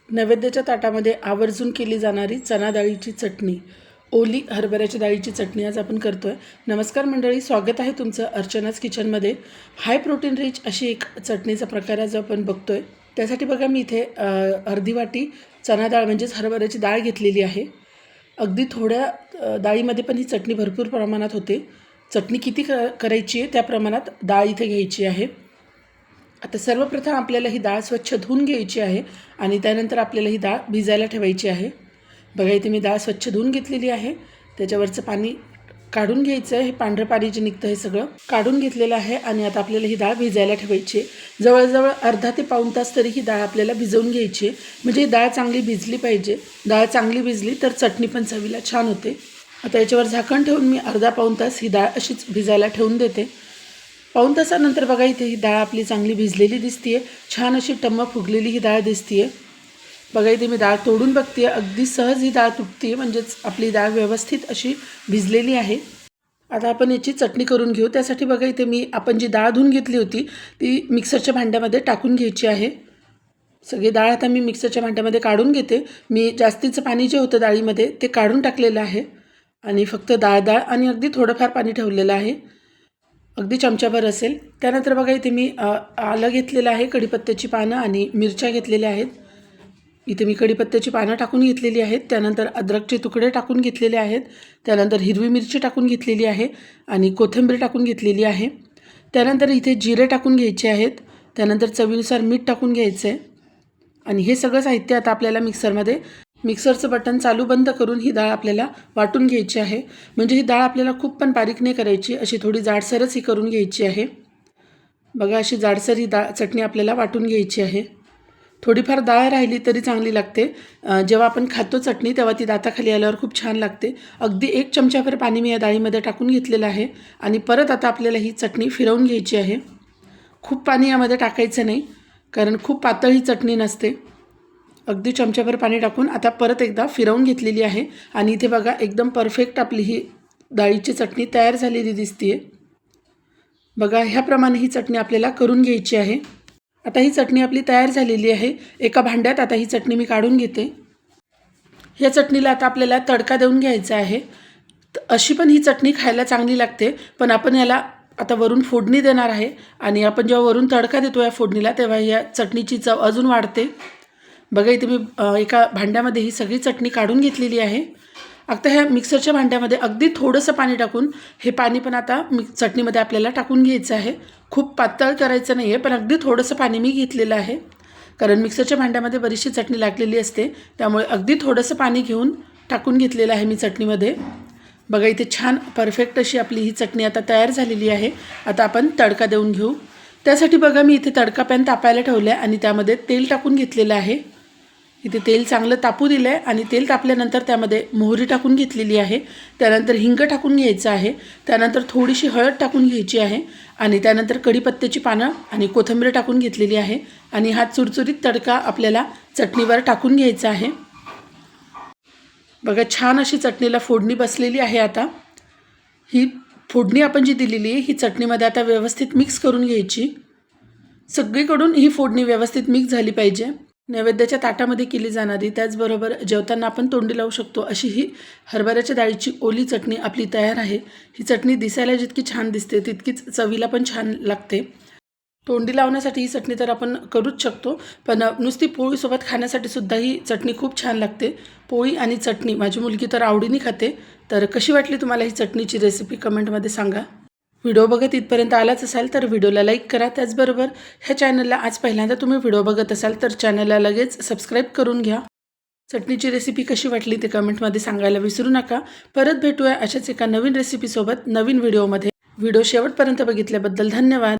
नैवेद्याच्या ताटामध्ये आवर्जून केली जाणारी चणा डाळीची चटणी, ओली हरभऱ्याच्या डाळीची चटणी आज आपण करतो आहे. नमस्कार मंडळी, स्वागत आहे तुमचं अर्चनाज किचनमध्ये. हाय प्रोटीन रिच अशी एक चटणीचा प्रकार आज आपण बघतो आहे. त्यासाठी बघा मी इथे अर्धी वाटी चणा डाळ म्हणजेच हरभऱ्याची डाळ घेतलेली आहे. अगदी थोड्या डाळीमध्ये पण ही चटणी भरपूर प्रमाणात होते. चटणी किती करायची आहे त्या प्रमाणात डाळ इथे घ्यायची आहे. आता सर्वप्रथम आपल्याला ही डाळ स्वच्छ धुवून घ्यायची आहे आणि त्यानंतर आपल्याला ही डाळ भिजायला ठेवायची आहे. बघा इथे मी डाळ स्वच्छ धुवून घेतलेली आहे. त्याच्यावरचं पाणी काढून घ्यायचं आहे. हे पांढरं पाणी जे निघतं हे सगळं काढून घेतलेलं आहे आणि आता आपल्याला ही डाळ भिजायला ठेवायची आहे. जवळजवळ अर्धा ते पाऊण तास तरी ही डाळ आपल्याला भिजवून घ्यायची आहे. म्हणजे ही डाळ चांगली भिजली पाहिजे. डाळ चांगली भिजली तर चटणी पण चवीला छान होते. आता याच्यावर झाकण ठेवून मी अर्धा पाऊण तास ही डाळ अशीच भिजायला ठेवून देते. पाऊण तासानंतर बघा इथे ही डाळ आपली चांगली भिजलेली दिसते आहे. छान अशी टम्म फुगलेली ही डाळ दिसते आहे. बघा इथे मी डाळ तोडून बघते आहे. अगदी सहज ही डाळ तुटते आहे, म्हणजेच आपली डाळ व्यवस्थित अशी भिजलेली आहे. आता आपण याची चटणी करून घेऊ. त्यासाठी बघा इथे मी आपण जी डाळ धुवून घेतली होती ती मिक्सरच्या भांड्यामध्ये टाकून घ्यायची आहे. सगळी डाळ आता मी मिक्सरच्या भांड्यामध्ये काढून घेते. मी जास्तीचं पाणी जे होतं डाळीमध्ये ते काढून टाकलेलं आहे आणि फक्त डाळ आणि अगदी थोडंफार पाणी ठेवलेलं आहे. अगदी चमच्याभर असेल. त्यानंतर बघा इथे मी आलं घेतलेलं आहे, कढीपत्त्याची पानं आणि मिरच्या घेतलेल्या आहेत. इथे मी कढीपत्त्याची पानं टाकून घेतलेली आहेत. त्यानंतर अद्रकचे तुकडे टाकून घेतलेले आहेत. त्यानंतर हिरवी मिरची टाकून घेतलेली आहे आणि कोथिंबीर टाकून घेतलेली आहे. त्यानंतर इथे जिरे टाकून घ्यायचे आहेत. त्यानंतर चवीनुसार मीठ टाकून घ्यायचं आहे आणि हे सगळं साहित्य आता आपल्याला मिक्सरचं बटन चालू बंद करून ही डाळ आपल्याला वाटून घ्यायची आहे. म्हणजे ही डाळ आपल्याला खूप पण बारीक नाही करायची, अशी थोडी जाडसरच ही करून घ्यायची आहे. बघा अशी जाडसर ही चटणी आपल्याला वाटून घ्यायची आहे. थोडीफार डाळ राहिली तरी चांगली लागते. जेव्हा आपण खातो चटणी तेव्हा ती दाताखाली आल्यावर खूप छान लागते. अगदी 1 चमचाभर पाणी मी या डाळीमध्ये टाकून घेतलेलं आहे आणि परत आता आपल्याला ही चटणी फिरवून घ्यायची आहे. खूप पाणी यामध्ये टाकायचं नाही, कारण खूप पातळ ही चटणी नसते. अगदी चमच्याभर पाणी टाकून आता परत एकदा फिरवून घेतलेली आहे आणि इथे बघा एकदम परफेक्ट आपली ही डाळीची चटणी तयार झालेली दिसते आहे. बघा ह्याप्रमाणे ही चटणी आपल्याला करून घ्यायची आहे. आता ही चटणी आपली तयार झालेली आहे. एका भांड्यात आता ही चटणी मी काढून घेते. या चटणीला आता आपल्याला तडका देऊन घ्यायचा आहे. अशी पण ही चटणी खायला चांगली लागते, पण आपण याला आता वरून फोडणी देणार आहे आणि आपण जेव्हा वरून तडका देतो या फोडणीला तेव्हा या चटणीची चव अजून वाढते. बघा इथे मी एका भांड्यामध्ये ही सगळी चटणी काढून घेतलेली आहे. आता ह्या मिक्सरच्या भांड्यामध्ये अगदी थोडंसं पाणी टाकून हे पाणी पण आता चटणीमध्ये आपल्याला टाकून घ्यायचं आहे. खूप पातळ करायचं नाही आहे, पण अगदी थोडंसं पाणी मी घेतलेलं आहे, कारण मिक्सरच्या भांड्यामध्ये बरीचशी चटणी लागलेली असते. त्यामुळे अगदी थोडंसं पाणी घेऊन टाकून घेतलेलं आहे मी चटणीमध्ये. बघा इथे छान परफेक्ट अशी आपली ही चटणी आता तयार झालेली आहे. आता आपण तडका देऊन घेऊ. त्यासाठी बघा मी इथे तडका पॅन तापायला ठेवलं आहे आणि त्यामध्ये तेल टाकून घेतलेलं आहे. इथे तेल चांगलं तापू दिलं आहे आणि तेल तापल्यानंतर त्यामध्ये मोहरी टाकून घेतलेली आहे. त्यानंतर हिंग टाकून घ्यायचं आहे. त्यानंतर थोडीशी हळद टाकून घ्यायची आहे आणि त्यानंतर कढीपत्त्याची पानं आणि कोथिंबीर टाकून घेतलेली आहे आणि हा चुरचुरीत तडका आपल्याला चटणीवर टाकून घ्यायचा आहे. बघा छान अशी चटणीला फोडणी बसलेली आहे. आता ही फोडणी आपण जी दिलेली आहे ही चटणीमध्ये आता व्यवस्थित मिक्स करून घ्यायची. सगळीकडून ही फोडणी व्यवस्थित मिक्स झाली पाहिजे. नैवेद्याच्या ताटामध्ये केली जाणारी, त्याचबरोबर जेवताना आपण तोंडी लावू शकतो अशी ही हरभऱ्याच्या डाळीची ओली चटणी आपली तयार आहे. ही चटणी दिसायला जितकी छान दिसते तितकीच चवीला पण छान लागते. तोंडी लावण्यासाठी ही चटणी तर आपण करूच शकतो, पण नुसती पोळीसोबत खाण्यासाठी सुद्धा ही चटणी खूप छान लागते. पोळी आणि चटणी माझी मुलगी तर आवडीने खाते. तर कशी वाटली तुम्हाला ही चटणीची रेसिपी कमेंटमध्ये सांगा. व्हिडिओ बघत इथपर्यंत आलाच असाल तर व्हिडिओला लाईक करा. त्याचबरोबर ह्या चॅनलला आज पहिल्यांदा तुम्ही व्हिडिओ बघत असाल तर चॅनलला लगेच सबस्क्राईब करून घ्या. चटणीची रेसिपी कशी वाटली ते कमेंटमध्ये सांगायला विसरू नका. परत भेटूया अशाच एका नवीन रेसिपीसोबत नवीन व्हिडिओमध्ये. व्हिडिओ शेवटपर्यंत बघितल्याबद्दल धन्यवाद.